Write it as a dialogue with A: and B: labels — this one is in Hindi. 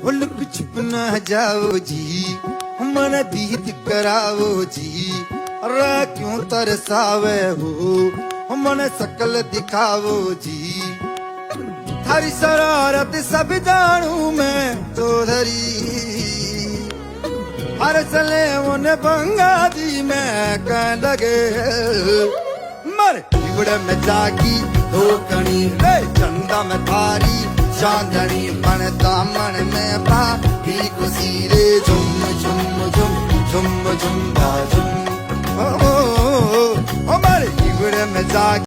A: वो लुक छुप न जाओ जी, मन दीद कराओ जी। अरे क्यों तरसावे हो मन शकल दिखाओ जी। थारी शरारत सब जानू मैं तो धरी, हर चले उन बंगा जी मैं कह लगे। मर बिगड़ में जागी दो कणी चंदा में थारी चांदनी, मन दामन में बाकी खुशी रे। झुम झुम झुम झुम झुम झुम झुम, ओ मर बिगड़ में जागी।